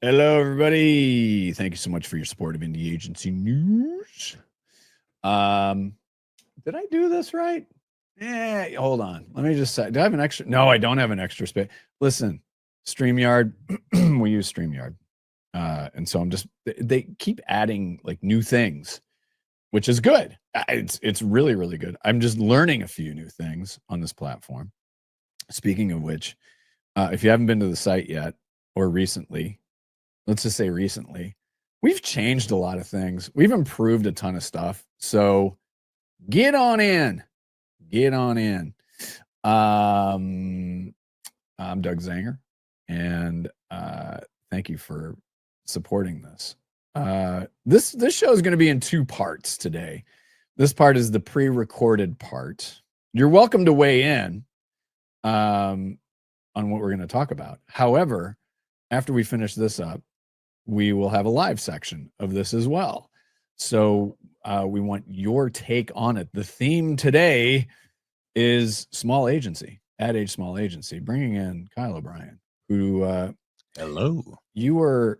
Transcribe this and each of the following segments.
Hello, everybody. Thank you so much for your support of Indie Agency News. Did I do this right? Yeah, hold on. Let me just say, do I have an extra? No, I don't have an extra space. Listen, StreamYard, we use StreamYard. And so they keep adding like new things, which is good. It's really, really good. I'm just learning a few new things on this platform. Speaking of which, if you haven't been to the site yet or recently, let's just say recently, we've changed a lot of things. We've improved a ton of stuff. So get on in. Get on in. I'm Doug Zanger, and thank you for supporting this. This show is going to be in two parts today. This part is the pre-recorded part. You're welcome to weigh in on what we're going to talk about. However, after we finish this up, we will have a live section of this as well. So we want your take on it. The theme today is small agency, ad age small agency, bringing in Kyle O'Brien, who hello. You were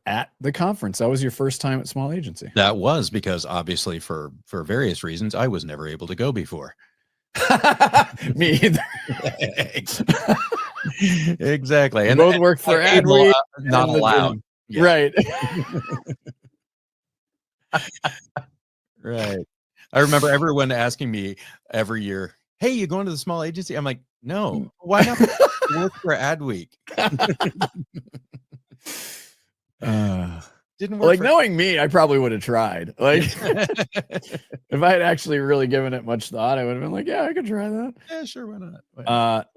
at the conference. That was your first time at small agency. That was because obviously for various reasons I was never able to go before. Me either. Exactly. And both work for Adweek, not allowed. Yeah. Right. Right. I remember everyone asking me every year, "Hey, you going to the small agency?" I'm like, "No, why not work for Adweek?" Didn't work. Like, knowing me, I probably would have tried. Like, if I had actually really given it much thought, I would have been like, yeah, I could try that. Yeah, sure, why not?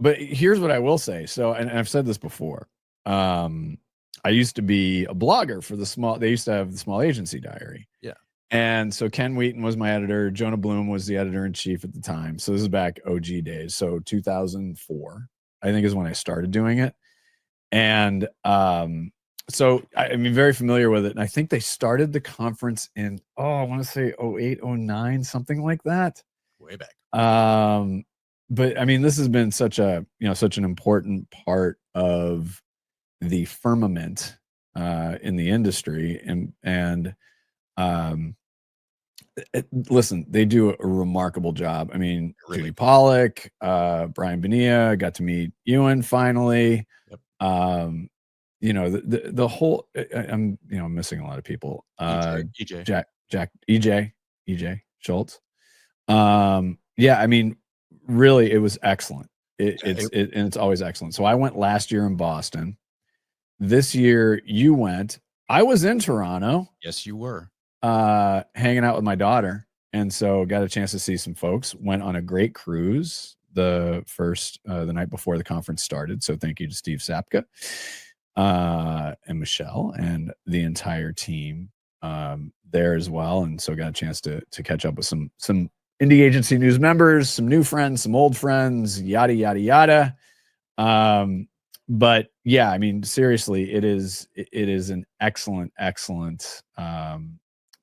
But here's what I will say. So, and I've said this before. I used to be a blogger for they used to have the Small Agency Diary. Yeah. And so Ken Wheaton was my editor. Jonah Bloom was the editor-in-chief at the time. So this is back OG days. So 2004, I think, is when I started doing it. And so I'm very familiar with it. And I think they started the conference in, I want to say 08, 09, something like that. Way back. But I mean, this has been such an important part of the firmament in the industry. And listen, they do a remarkable job. I mean, really. Judy Pollock, Brian Bonilla, got to meet Ewan finally. Yep. The whole, I'm missing a lot of people. EJ. EJ Schultz. Yeah, I mean, really, it was excellent. It's always excellent. So I went last year in Boston. This year you went. I was in Toronto. Yes, you were. Hanging out with my daughter, and so got a chance to see some folks. Went on a great cruise the night before the conference started. So thank you to Steve Sapka and Michelle and the entire team there as well. And so got a chance to catch up with some Indie Agency News members, some new friends, some old friends, yada yada yada. But yeah, I mean, seriously, it is an excellent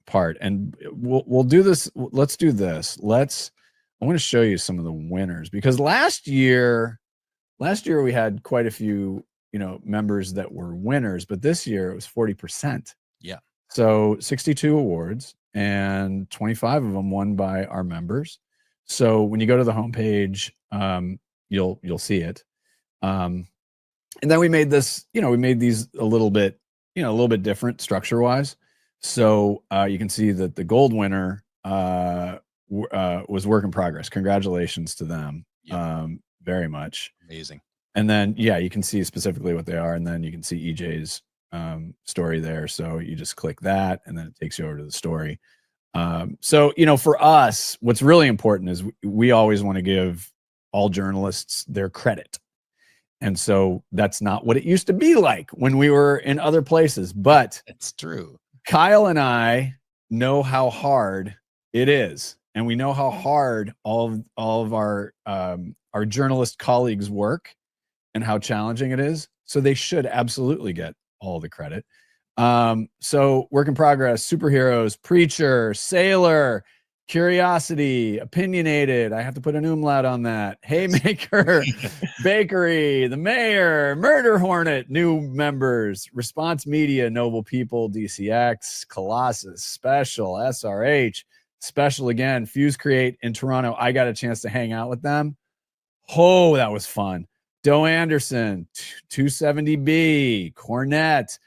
part. And we'll do this. Let's do this. I want to show you some of the winners, because last year we had quite a few, members that were winners, but this year it was 40%. Yeah. So 62 awards, and 25 of them won by our members. So when you go to the homepage, you'll see it. And then we made this, we made these a little bit different structure wise. So you can see that the gold winner was work in progress. Congratulations to them. Yep. Very much. Amazing. And then, yeah, you can see specifically what they are. And then you can see EJ's story there. So you just click that, and then it takes you over to the story. So, for us, what's really important is we always want to give all journalists their credit. And so that's not what it used to be like when we were in other places. But it's true. Kyle and I know how hard it is. And we know how hard all of our journalist colleagues work and how challenging it is. So they should absolutely get all the credit. So work in progress, superheroes, preacher, sailor, Curiosity, opinionated. I have to put an umlaut on that. Haymaker, Bakery, the Mayor, Murder Hornet, new members, Response Media, Noble People, DCX, Colossus, Special, SRH, Special again, Fuse Create in Toronto. I got a chance to hang out with them. Oh, that was fun. Doe Anderson, 270B, Cornette,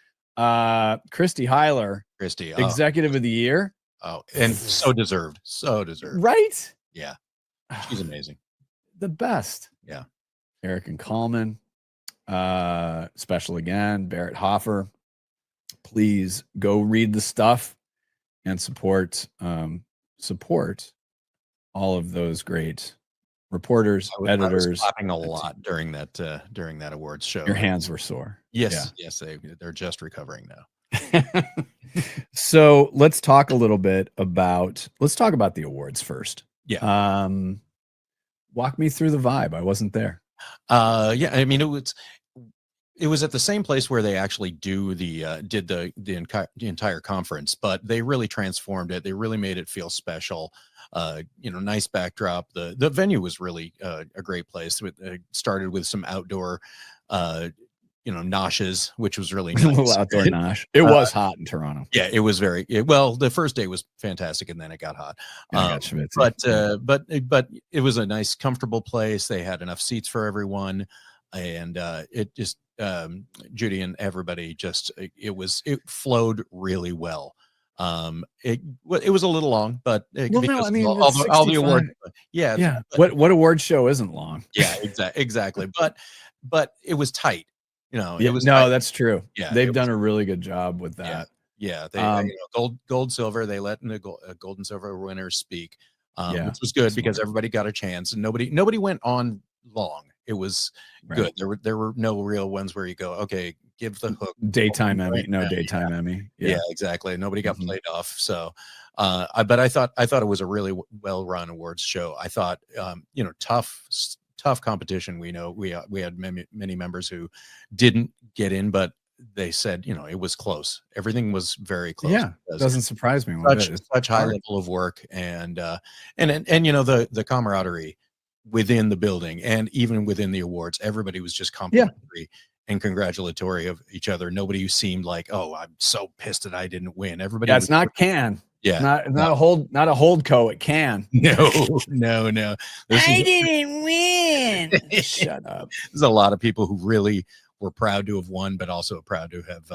Christy Heiler, Christy, Executive of the Year. Oh, and so deserved. So deserved. Right? Yeah. She's amazing. The best. Yeah. Eric and Coleman. Special again. Barrett Hoffer. Please go read the stuff and support all of those great reporters, editors. I was clapping a lot during that awards show. Your hands were sore. Yes, yeah. Yes, they're just recovering now. So let's talk about the awards first. Yeah. Walk me through the vibe. I wasn't there. Yeah, I mean it was at the same place where they actually did the entire conference, but they really transformed it. They really made it feel special. Nice backdrop. The venue was really a great place. Started with some outdoor noshes, which was really nice. A little outdoor nosh. It was hot in Toronto. Yeah, it was well, the first day was fantastic and then it got hot. But it was a nice, comfortable place. They had enough seats for everyone. And it just Judy and everybody it flowed really well. It was a little long, but all the awards. Yeah. What award show isn't long? Yeah, exactly. But it was tight. It was tight. That's true. Yeah, they've done a really good job with that. Yeah. They gold, silver. They let the gold and silver winners speak, which was good because everybody got a chance and nobody went on long. It was good. There were no real ones where you go, okay, give the hook. Daytime Emmy, daytime Emmy. Yeah, exactly. Nobody got played off. So, but I thought it was a really well-run awards show. I thought, tough competition. We had many members who didn't get in, but they said, it was close. Everything was very close. Yeah, doesn't surprise me. Such high level of work and the camaraderie within the building and even within the awards, everybody was just complimentary and congratulatory of each other. Nobody seemed like, oh, I'm so pissed that I didn't win. Everybody. It's not can. Yeah, not a hold co. It can. No. I didn't win. Shut up. There's a lot of people who really were proud to have won, but also proud to have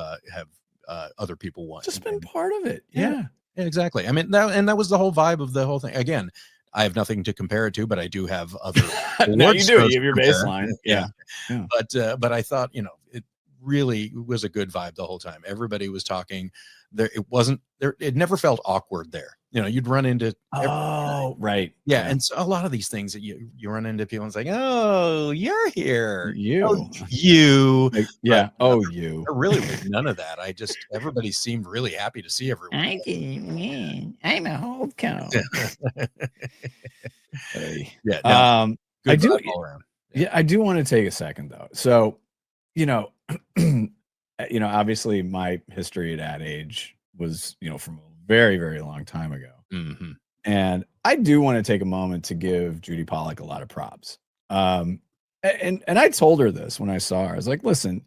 other people won. Just been part of it. Yeah, exactly. I mean, that was the whole vibe of the whole thing. Again, I have nothing to compare it to, but I do have other. No, you do. You have your baseline. Yeah. But I thought, it really was a good vibe the whole time. Everybody was talking. It never felt awkward there. You'd run into. Right. Yeah. And so a lot of these things that you run into people and it's like, oh, you're here. You. Yeah. You. Really was none of that. Everybody seemed really happy to see everyone. I didn't win. I'm a hold co. Yeah. I do. Yeah, I do want to take a second though. So, obviously my history at Ad Age was, from a very, very long time ago. Mm-hmm. And I do want to take a moment to give Judy Pollock a lot of props. And I told her this when I saw her. I was like, listen,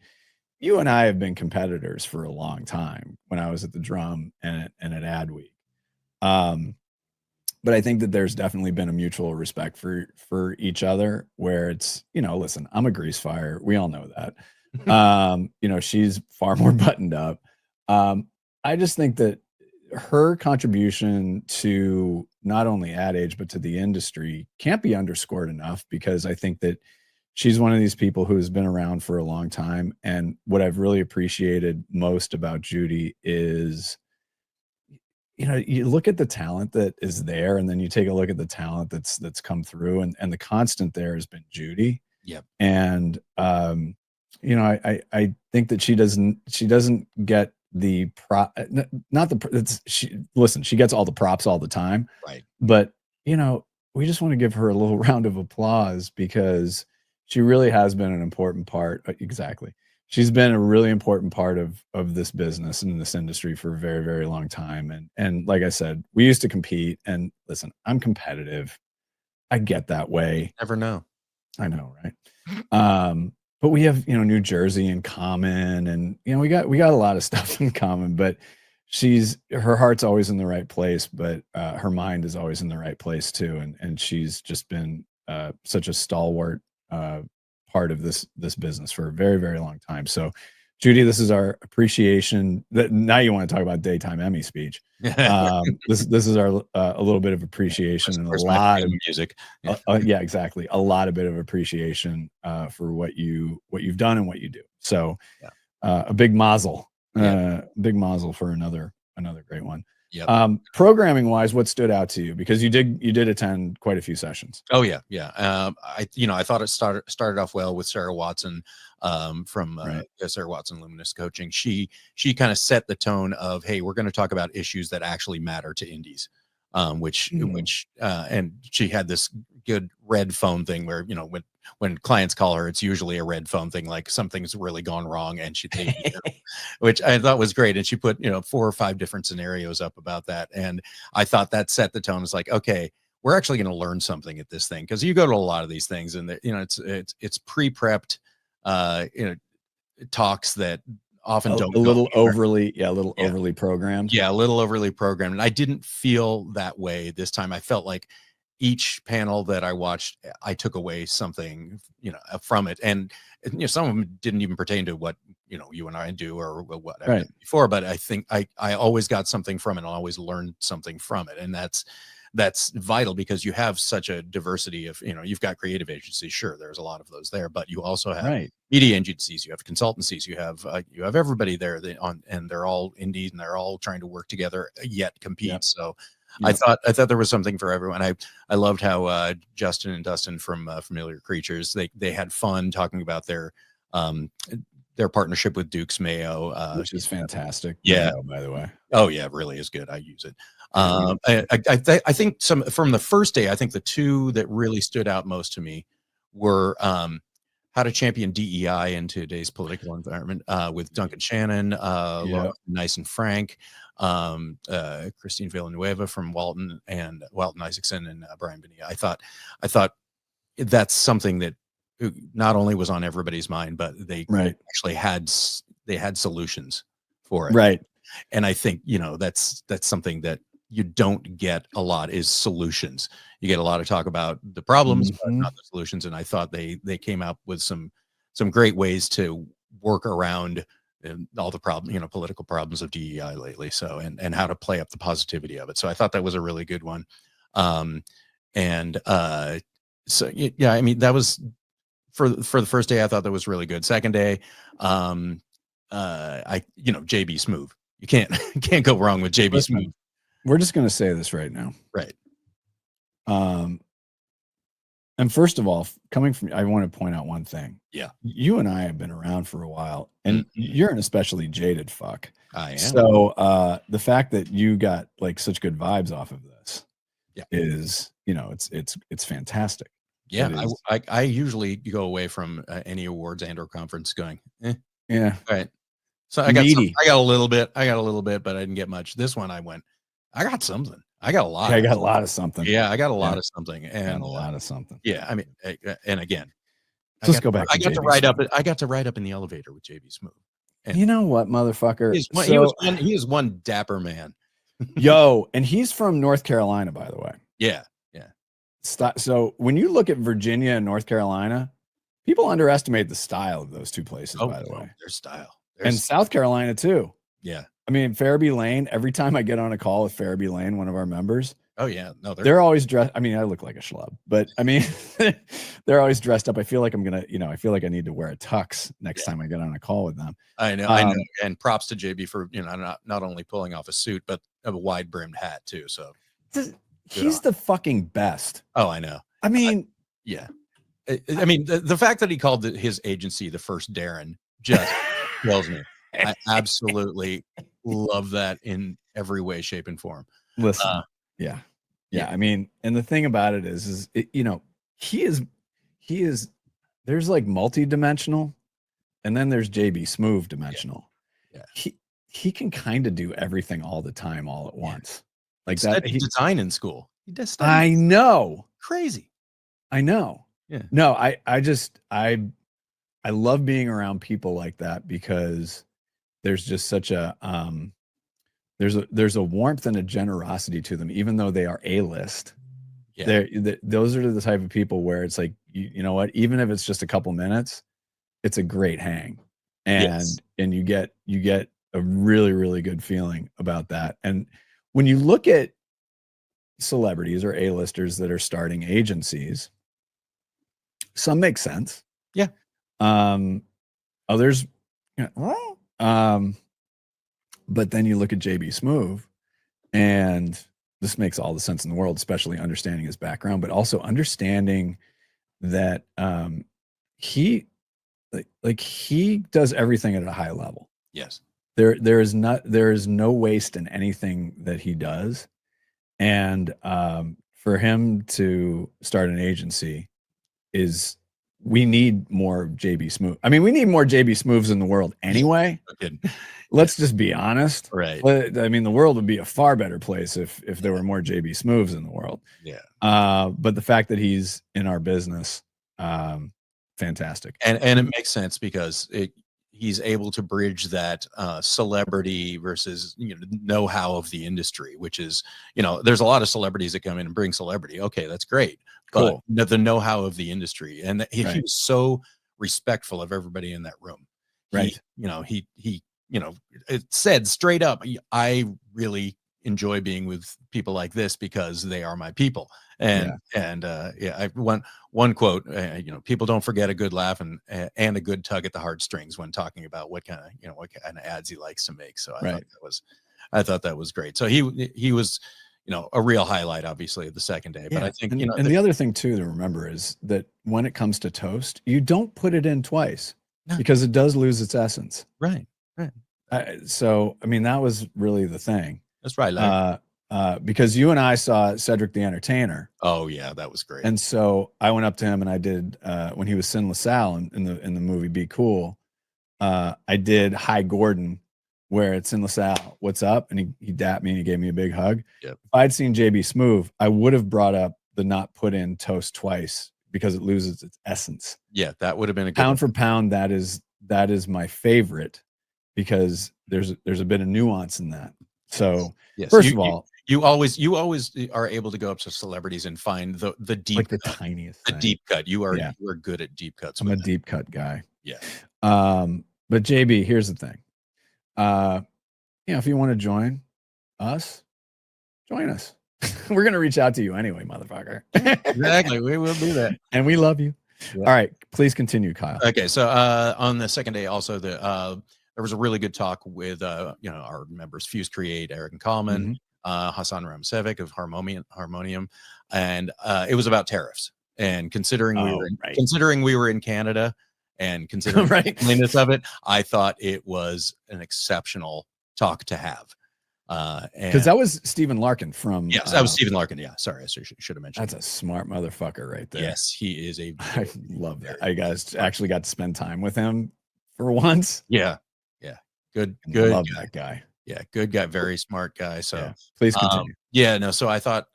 you and I have been competitors for a long time when I was at the Drum and at Adweek. But I think that there's definitely been a mutual respect for each other where it's, listen, I'm a grease fire. We all know that. She's far more buttoned up. I just think that her contribution to not only Ad Age, but to the industry can't be underscored enough, because I think that she's one of these people who has been around for a long time. And what I've really appreciated most about Judy is, you look at the talent that is there, and then you take a look at the talent that's come through, and the constant there has been Judy. Yep. And, I think that she doesn't get the she gets all the props all the time. Right. But, we just want to give her a little round of applause because she really has been an important part. Exactly. she's been a really important part of this business and this industry for a very, very long time. And like I said, we used to compete. And listen, I'm competitive. I get that way. Never know. I know, right? But we have, New Jersey in common, and we got a lot of stuff in common. But her heart's always in the right place, but her mind is always in the right place too. And she's just been such a stalwart part of this business for a very, very long time. So, Judy, this is our appreciation. That now you want to talk about daytime Emmy speech. This is our a little bit of appreciation and a lot of music. Yeah, exactly. A lot of bit of appreciation for what you've done and what you do. So, a big mazel, big mazel for another great one. Yep. Programming wise, what stood out to you? Because you did attend quite a few sessions. Oh yeah. I thought it started off well with Sarah Watson from Sarah Watson Luminous Coaching. She kind of set the tone of, hey, we're going to talk about issues that actually matter to indies. Which and she had this good red phone thing where, when clients call her, it's usually a red phone thing, like something's really gone wrong, and which I thought was great. And she put 4 or 5 different scenarios up about that, and I thought that set the tone. It's like, okay, we're actually going to learn something at this thing, because you go to a lot of these things and it's pre-prepped talks that often don't a little overly programmed. Yeah, a little overly programmed. And I didn't feel that way this time. I felt like each panel that I watched, I took away something, from it. And some of them didn't even pertain to what, you and I do or what I've done before. But I think I always got something from it. I always learned something from it. And that's vital, because you have such a diversity of, you've got creative agencies. Sure, there's a lot of those there, but you also have media agencies, you have consultancies, you have everybody there and they're all indie and they're all trying to work together yet compete. Yep. So yep. I thought there was something for everyone. I loved how Justin and Dustin from Familiar Creatures, they had fun talking about their partnership with Duke's Mayo, which is fantastic. Yeah, Mayo, by the way. Oh yeah, it really is good. I use it. I think from the first day, I think the 2 that really stood out most to me were how to champion DEI in today's political environment with Duncan Shannon, Laura Nice and Frank, Christine Villanueva from Walton Isaacson, and Brian Bonilla. I thought that's something that not only was on everybody's mind, but they actually had solutions for it. Right. And I think, that's something that you don't get a lot, is solutions. You get a lot of talk about the problems, but not the solutions. And I thought they came up with some great ways to work around all the political problems of DEI lately. So, and how to play up the positivity of it. So I thought that was a really good one. So yeah, I mean, that was for the first day. I thought that was really good. Second day, JB Smoove. You can't go wrong with JB Smoove. We're just going to say this right now. Right. And first of all, I want to point out one thing. Yeah. You and I have been around for a while, and you're an especially jaded fuck. I am. So the fact that you got like such good vibes off of this is, it's fantastic. Yeah. I usually go away from any awards and or conference going, yeah. Right. So I got a little bit, but I didn't get much. This one I got something. I got a lot. I got a lot of something. Yeah, I got a lot of something, and a lot of something. Yeah, I mean, and again, let's go back. I got to ride up. I got to ride up in the elevator with JB Smoove. And you know what, motherfucker? He is one dapper man. Yo, and he's from North Carolina, by the way. Yeah. So when you look at Virginia and North Carolina, people underestimate the style of those 2 places. By the way, their style, and South Carolina too. Yeah. I mean, Farabee Lane, every time I get on a call with Farabee Lane, one of our members. Oh, yeah. No, they're always dressed. I mean, I look like a schlub, but I mean, they're always dressed up. I feel like I feel like I need to wear a tux next time I get on a call with them. I know. And props to JB for, not only pulling off a suit, but a wide brimmed hat too. So he's the fucking best. Oh, I know. I mean, yeah. I mean, the fact that he called his agency the first Darren just kills me. I absolutely love that in every way, shape, and form. Listen, yeah. I mean, and the thing about it is he is. There's like multi-dimensional, there's JB Smoove dimensional. Yeah. He can kind of do everything all the time, all at once. Like that. that. He design in school. He does. I know. Crazy. I know. Yeah. No, I love being around people like that because there's just such a there's a warmth and a generosity to them, even though they are A-list. Yeah. Those are the type of people where it's like, you know what, even if it's just a couple minutes, it's a great hang. And you get a really, really good feeling about that. And when you look at celebrities or A-listers that are starting agencies, some make sense. Yeah. Others, but then you look at JB Smoove, and this makes all the sense in the world, especially understanding his background, but also understanding that he he does everything at a high level. Yes. There is no waste in anything that he does. And for him to start an agency we need more JB Smoove. I mean, we need more JB Smooves in the world anyway. Let's just be honest. Right. I mean, the world would be a far better place if there were more JB Smooves in the world. Yeah. But the fact that he's in our business, fantastic. And it makes sense because he's able to bridge that celebrity versus know-how of the industry, which is, there's a lot of celebrities that come in and bring celebrity. Okay, that's great. Cool. But the know-how of the industry, and he was so respectful of everybody in that room. Right. It said straight up, I really enjoy being with people like this because they are my people. And I one quote, people don't forget a good laugh and a good tug at the heartstrings when talking about what kind of ads he likes to make. So I thought that was great. So he was a real highlight, obviously, of the second day. But I think and the other thing too to remember is that when it comes to toast, you don't put it in twice because it does lose its essence. Right. So I mean, that was really the thing. That's right, Larry. Because you and I saw Cedric the Entertainer. Oh yeah, that was great. And so I went up to him and I did when he was Sin LaSalle in the movie Be Cool. I did Hi Gordon, where it's Sin LaSalle, what's up? And he dapped me and he gave me a big hug. Yep. If I'd seen JB Smoove, I would have brought up the not put in toast twice because it loses its essence. Yeah, that would have been a good pound for pound. That is my favorite because there's a bit of nuance in that. So first of all, you always are able to go up to celebrities and find the deep, like the tiniest, the deep cut. You are good at deep cuts. I'm a deep cut guy. Yeah. But JB, here's the thing. If you want to join us, join us. We're gonna reach out to you anyway, motherfucker. Exactly. We will do that, and we love you. Yeah. All right, please continue, Kyle. Okay, so on the second day, also there was a really good talk with our members Fuse Create, Eric and Kallman, Hassan Ramsevic of Harmonium, and it was about tariffs. And considering we were in Canada, and considering the cleanness of it, I thought it was an exceptional talk to have. Because that was Stephen Larkin from that was Stephen Larkin. Yeah, sorry, I should have mentioned. That's a smart motherfucker right there. Yes, he is I love that. I actually got to spend time with him for once. Yeah. Good. Love that guy. Yeah, good guy, very smart guy. So please continue. So I thought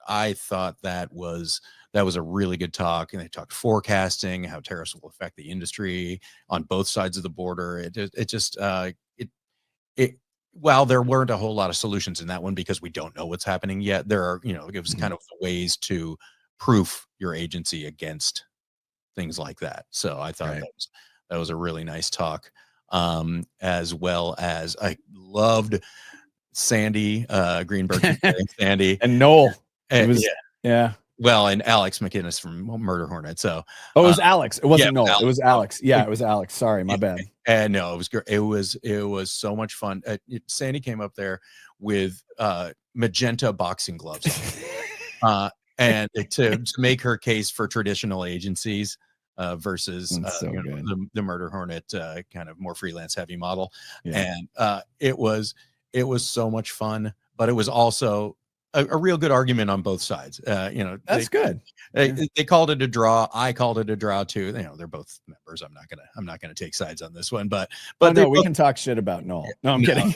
that was a really good talk, and they talked forecasting, how tariffs will affect the industry on both sides of the border. While there weren't a whole lot of solutions in that one because we don't know what's happening yet, there are, it was kind of ways to proof your agency against things like that. So I thought that was a really nice talk. As well as I loved Sandy Greenberg, Sandy and Noel. Well, and Alex McInnes from Murder Hornet. So it was Alex. It wasn't Noel. It was Alex. Yeah, it was Alex. Sorry, my bad. And no, it was great. It was so much fun. Sandy came up there with magenta boxing gloves, and to make her case for traditional agencies. Versus the Murder Hornet kind of more freelance heavy model. And it was so much fun, but it was also a real good argument on both sides. That's good. They called it a draw. I called it a draw too. They're both members. I'm not gonna take sides on this one, but no, we can talk shit about Noel. No, I'm kidding.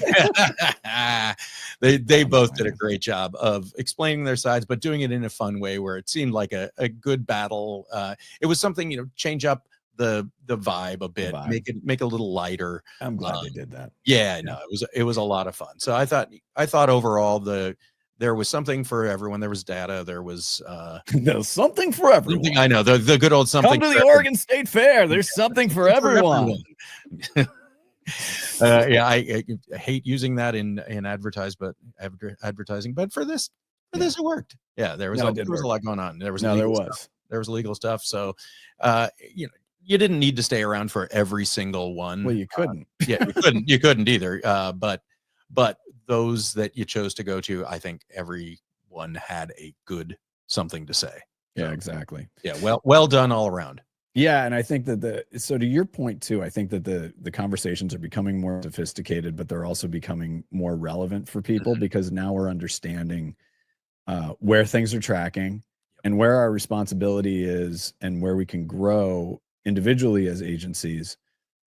They both did a great job of explaining their sides, but doing it in a fun way where it seemed like a good battle. It was something, change up the vibe a bit, make it a little lighter. I'm glad they did that. Yeah, no, it was a lot of fun. So I thought overall there was something for everyone. There was data. There was there's something for everyone. I know the good old something. Come to the Oregon State Fair. There's something for everyone. I hate using that in advertising, but for this it worked. Yeah, there was a lot going on. There was legal stuff. So you didn't need to stay around for every single one. Well, you couldn't. You couldn't either. But those that you chose to go to, I think everyone had a good something to say. Yeah, exactly. Yeah, well done all around. Yeah, and I think that so to your point too, I think that the conversations are becoming more sophisticated, but they're also becoming more relevant for people because now we're understanding where things are tracking and where our responsibility is and where we can grow individually as agencies,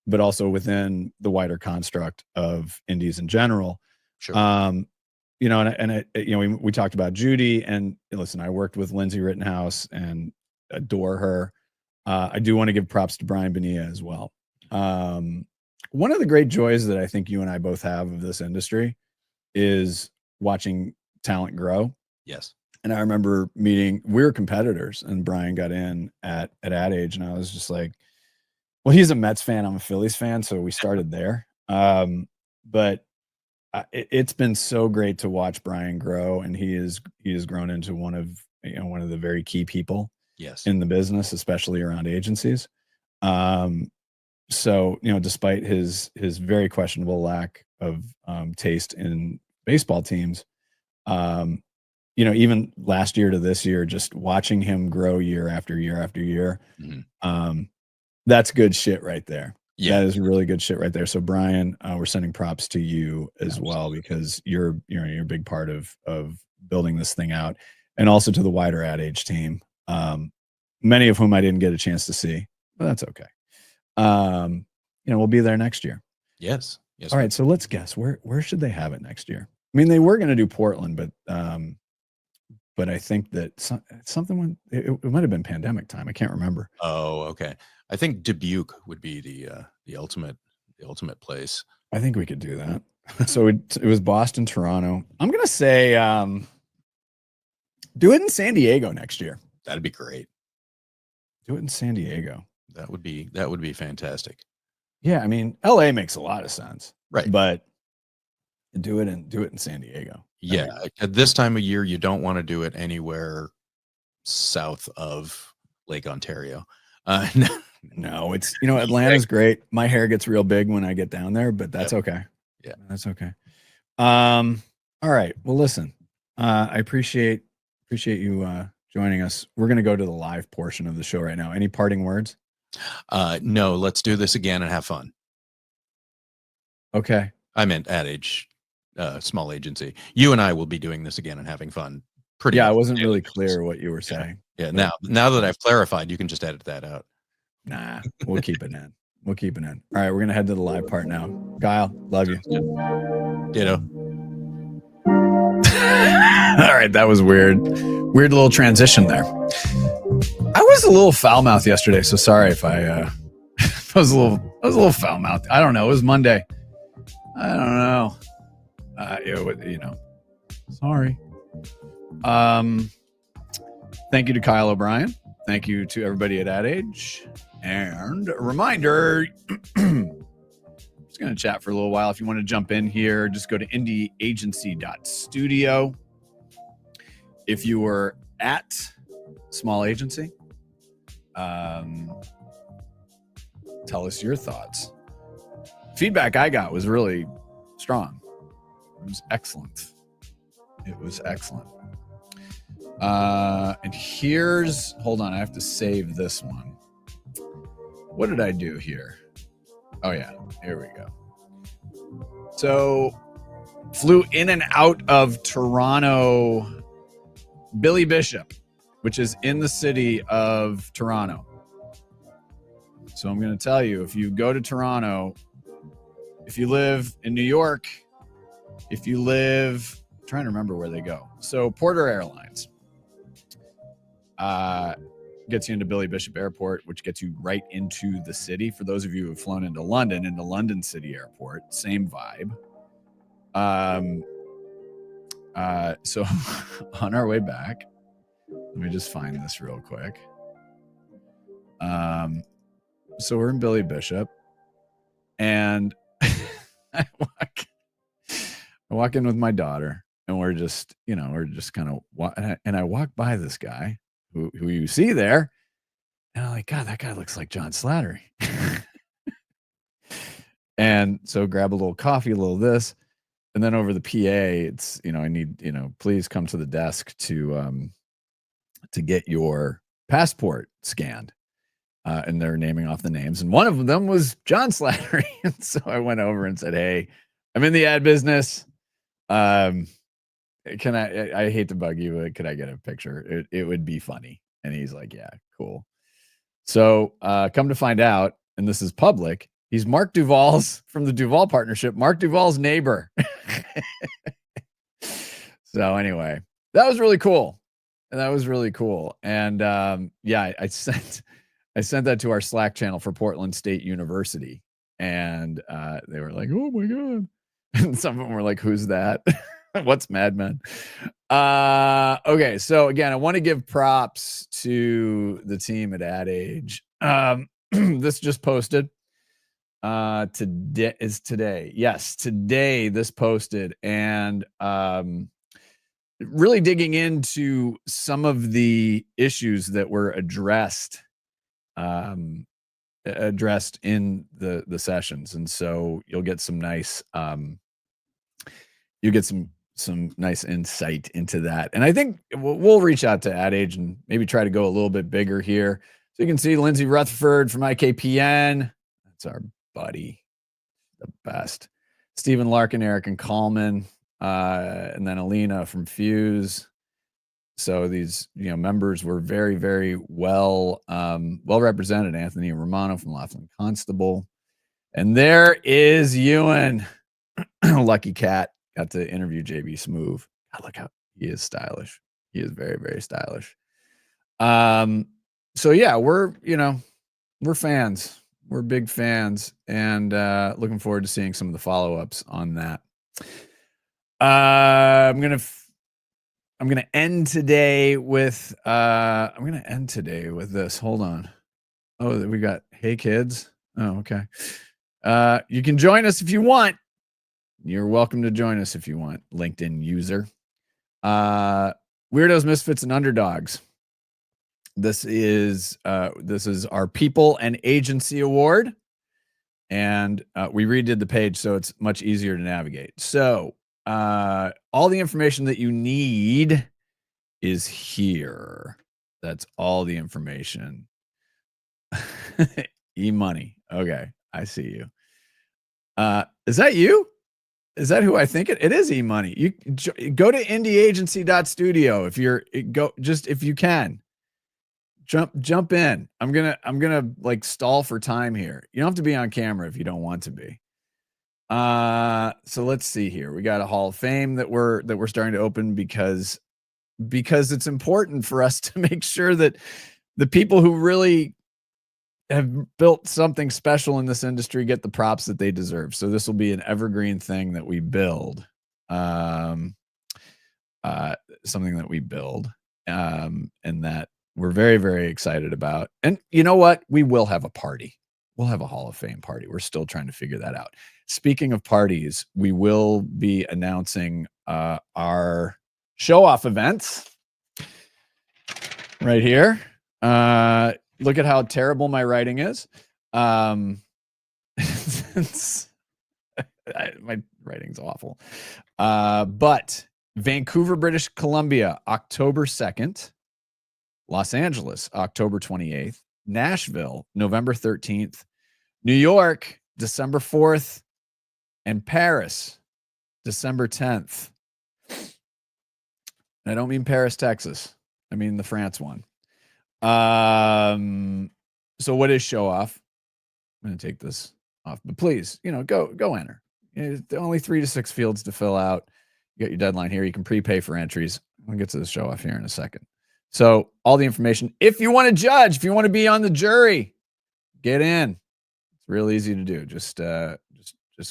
but also within the wider construct of indies in general. Sure. We talked about Judy, and listen, I worked with Lindsay Rittenhouse and adore her. I do want to give props to Brian Bonilla as well. One of the great joys that I think you and I both have of this industry is watching talent grow. Yes. And I remember we were competitors, and Brian got in at Ad Age, and I was just like, well, he's a Mets fan. I'm a Phillies fan. So we started there. But it's been so great to watch Brian grow, and he has grown into one of the very key people in the business, especially around agencies. So, despite his very questionable lack of taste in baseball teams, even last year to this year, just watching him grow year after year after year, that's good shit right there. Yeah, that is really good shit right there. So Brian, we're sending props to you as well, because you're a big part of building this thing out, and also to the wider Ad Age team, many of whom I didn't get a chance to see, but that's okay. We'll be there next year. Yes. All right. So let's guess where should they have it next year? I mean, they were going to do Portland, but I think that something it might have been pandemic time. I can't remember. Oh, okay. I think Dubuque would be the ultimate place. I think we could do that. So it was Boston, Toronto. I'm gonna say do it in San Diego next year. That'd be great. Do it in San Diego. That would be fantastic. Yeah, I mean, LA makes a lot of sense, right? But do it in San Diego. Yeah, at this time of year, you don't want to do it anywhere south of Lake Ontario. No, it's Atlanta's great. My hair gets real big when I get down there, but that's okay. Yeah, that's okay. All right. Well, listen, I appreciate you joining us. We're gonna go to the live portion of the show right now. Any parting words? No. Let's do this again and have fun. Okay. I meant Ad Age, small agency. You and I will be doing this again and having fun. Yeah, I wasn't really clear what you were saying. Yeah. Now that I've clarified, you can just edit that out. Nah, we'll keep it in. All right, we're gonna head to the live part now. Kyle, love you. Ditto. All right, that was weird little transition there. I was a little foul mouthed yesterday, so sorry if I was a little foul mouthed. I don't know. It was Monday. I don't know. Sorry. Thank you to Kyle O'Brien. Thank you to everybody at Ad Age. And a reminder, just going to chat for a little while. If you want to jump in here, just go to indieagency.studio. If you were at small agency, tell us your thoughts. Feedback I got was really strong. It was excellent. And hold on, I have to save this one. What did I do here? Oh yeah, here we go. So flew in and out of Toronto Billy Bishop, which is in the city of Toronto. So I'm going to tell you, if you go to Toronto, if you live in New York, if you live, I'm trying to remember where they go. So Porter Airlines gets you into Billy Bishop Airport, which gets you right into the city. For those of you who have flown into London City Airport, same vibe. So on our way back, let me just find this real quick. So we're in Billy Bishop, and I walk in with my daughter, and we're just kind of, and I walk by this guy who you see there, and I'm like, God, that guy looks like John Slattery. And so grab a little coffee, a little this, and then over the PA, it's, I need, please come to the desk to get your passport scanned. And they're naming off the names. And one of them was John Slattery. And so I went over and said, hey, I'm in the ad business. Can I hate to bug you, but could I get a picture? It would be funny. And he's like, yeah, cool. So come to find out, and this is public, he's Mark Duvall's, from the Duvall Partnership, Mark Duvall's neighbor. So anyway, that was really cool. And yeah, I sent that to our Slack channel for Portland State University, and they were like, oh my God. And some of them were like, who's that? What's Mad Men? Okay, so again, I want to give props to the team at Ad Age. This just posted. Today. Yes, today this posted, and really digging into some of the issues that were addressed in the sessions. And so you'll get some nice some nice insight into that. And I think we'll reach out to Ad Age and maybe try to go a little bit bigger here. So you can see Lindsay Rutherford from IKPN. That's our buddy, the best. Stephen Larkin, Eric and Coleman, and then Alina from Fuse. So these, members were very, very well represented. Anthony Romano from Laughlin Constable. And there is Ewan. Lucky cat. Got to interview JB Smoove. God, look how he is stylish. He is very, very stylish. So yeah, we're fans. We're big fans, and looking forward to seeing some of the follow-ups on that. I'm gonna end today with this. Hold on. Oh, we got Hey Kids. Oh, okay. You can join us if you want. You're welcome to join us if you want. LinkedIn user. Weirdos, Misfits, and Underdogs. This is our People and Agency Award, and we redid the page so it's much easier to navigate. So all the information that you need is here. That's all the information. E-money. Okay, I see you. Is that you? Is that who I think it is? E-money. You go to indieagency.studio if you can. Jump in. I'm gonna like stall for time here. You don't have to be on camera if you don't want to be. So let's see here. We got a Hall of Fame that we're starting to open because it's important for us to make sure that the people who really have built something special in this industry get the props that they deserve. So this will be an evergreen thing that we build, something that we build, and that we're very, very excited about. And you know what? We will have a party. We'll have a Hall of Fame party. We're still trying to figure that out. Speaking of parties, we will be announcing our show-off events right here. Look at how terrible my writing is. My writing's awful. But Vancouver, British Columbia, October 2nd. Los Angeles, October 28th. Nashville, November 13th. New York, December 4th. And Paris, December 10th. I don't mean Paris, Texas. I mean the France one. So what is show off? I'm going to take this off, but please, go enter. Only 3 to 6 fields to fill out. You got your deadline here. You can prepay for entries. We'll get to the show off here in a second. So all the information, if you want to judge, if you want to be on the jury, get in. It's real easy to do. Just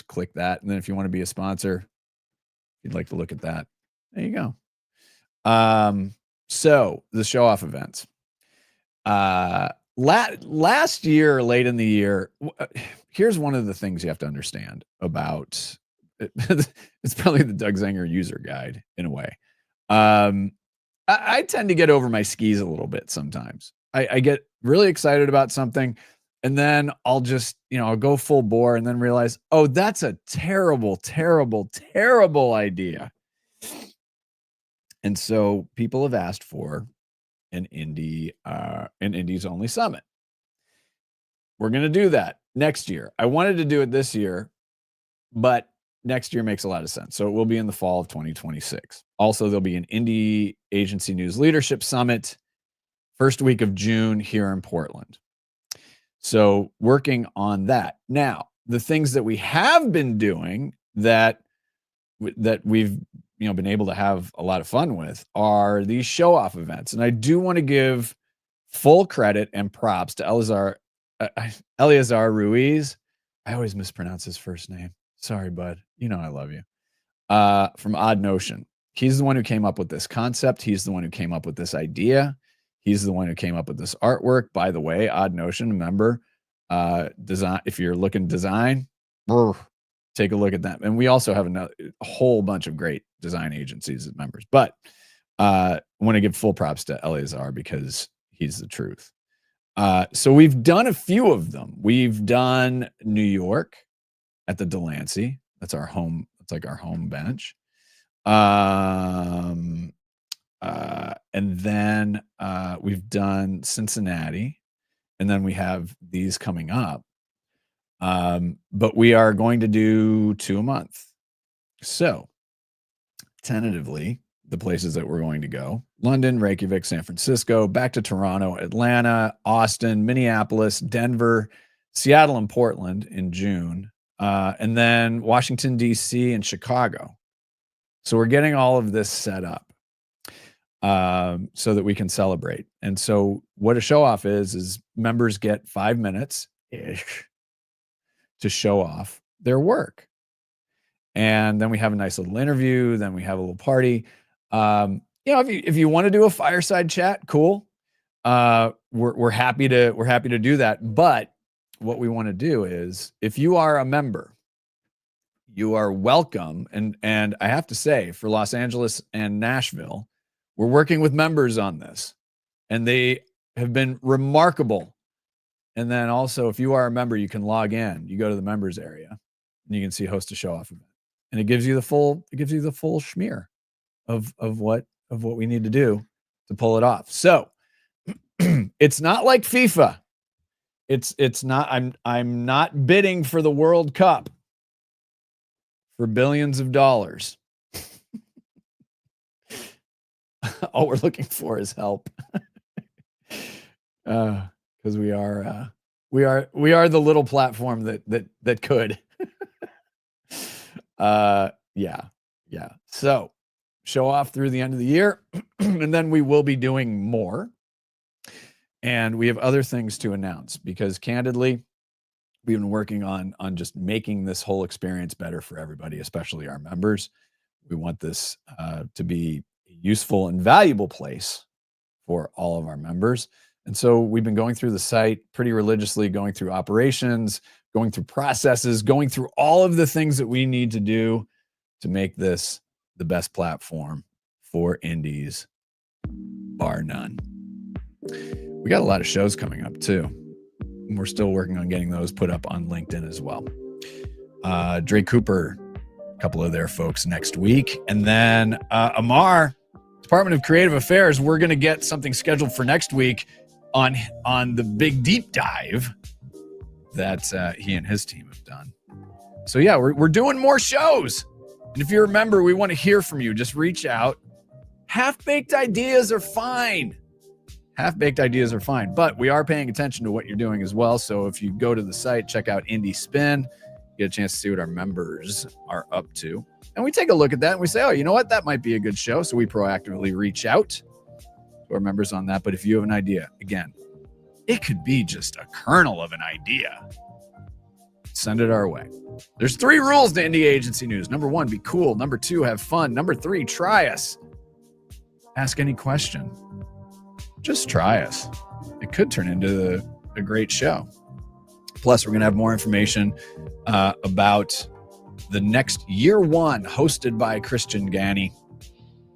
click that. And then if you want to be a sponsor, if you'd like to look at that, there you go. So the show off events, last year, late in the year, here's one of the things you have to understand about it. It's probably the Doug Zenger user guide in a way. I tend to get over my skis a little bit sometimes. I get really excited about something, and then I'll just, I'll go full bore and then realize, oh, that's a terrible, terrible, terrible idea. And so people have asked for an indies only summit. We're going to do that next year. I wanted to do it this year, but next year makes a lot of sense. So it will be in the fall of 2026. Also, there'll be an Indie Agency News Leadership Summit first week of June here in Portland. So working on that. Now, the things that we have been doing that we've been able to have a lot of fun with are these show-off events. And I do want to give full credit and props to Eleazar Ruiz. I always mispronounce his first name. Sorry, bud. I love you. From Odd Notion. He's the one who came up with this concept. He's the one who came up with this idea. He's the one who came up with this artwork. By the way, Odd Notion, remember, design. If you're looking design, take a look at that. And we also have a whole bunch of great design agencies as members. But I want to give full props to Eleazar because he's the truth. So we've done a few of them. We've done New York at the Delancey. That's our home. It's like our home bench. And then we've done Cincinnati, and then we have these coming up. But we are going to do 2 a month. So tentatively, the places that we're going to go: London, Reykjavik, San Francisco, back to Toronto, Atlanta, Austin, Minneapolis, Denver, Seattle, and Portland in June. And then Washington, D.C. and Chicago. So we're getting all of this set up so that we can celebrate. And so what a show off is members get 5 minutes-ish to show off their work. And then we have a nice little interview. Then we have a little party. If you want to do a fireside chat, cool. We're happy to do that. But what we want to do is, if you are a member, you are welcome. And I have to say, for Los Angeles and Nashville, we're working with members on this, and they have been remarkable. And then also, if you are a member, you can log in. You go to the members area, and you can see host a show off event, and it gives you the full schmear of what we need to do to pull it off. So it's not like FIFA. It's not. I'm not bidding for the World Cup for billions of dollars. All we're looking for is help, because we are the little platform that could. Yeah. So show off through the end of the year, and then we will be doing more. And we have other things to announce, because candidly, we've been working on just making this whole experience better for everybody, especially our members. We want this to be a useful and valuable place for all of our members. And so we've been going through the site pretty religiously, going through operations, going through processes, going through all of the things that we need to do to make this the best platform for indies, bar none. We got a lot of shows coming up too. We're still working on getting those put up on LinkedIn as well. Dre Cooper, a couple of their folks next week. And then Amar, Department of Creative Affairs, we're going to get something scheduled for next week on the big deep dive that he and his team have done. So yeah, we're doing more shows. And if you're a member, we want to hear from you. Just reach out, Half-baked ideas are fine. Half-baked ideas are fine, but we are paying attention to what you're doing as well. So if you go to the site, check out Indie Spin, get a chance to see what our members are up to. And we take a look at that and we say, oh, you know what? That might be a good show. So we proactively reach out to our members on that. But if you have an idea, again, it could be just a kernel of an idea. Send it our way. There's 3 rules to indie agency news. Number 1, be cool. Number 2, have fun. Number 3, try us. Ask any question. Just try us. It could turn into a great show. Plus, we're going to have more information about the next year 1, hosted by Christian Ganny,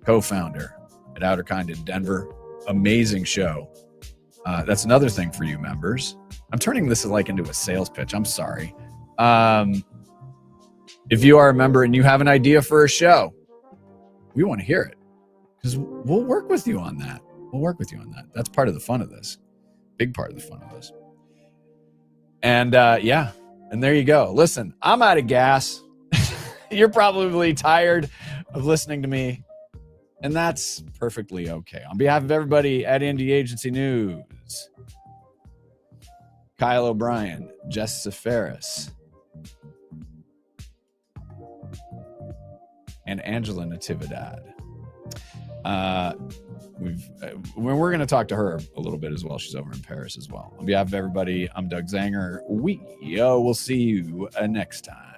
co-founder at Outer Kind in Denver. Amazing show. That's another thing for you members. I'm turning this like into a sales pitch. I'm sorry. If you are a member and you have an idea for a show, we want to hear it because we'll work with you on that. That's part of the fun of this. Big part of the fun of this. And and there you go. Listen, I'm out of gas. You're probably tired of listening to me, and that's perfectly okay. On behalf of everybody at Indie Agency News, Kyle O'Brien, Jess Seferis, and Angela Natividad. We're going to talk to her a little bit as well. She's over in Paris as well. On behalf of everybody, I'm Doug Zanger. We'll see you next time.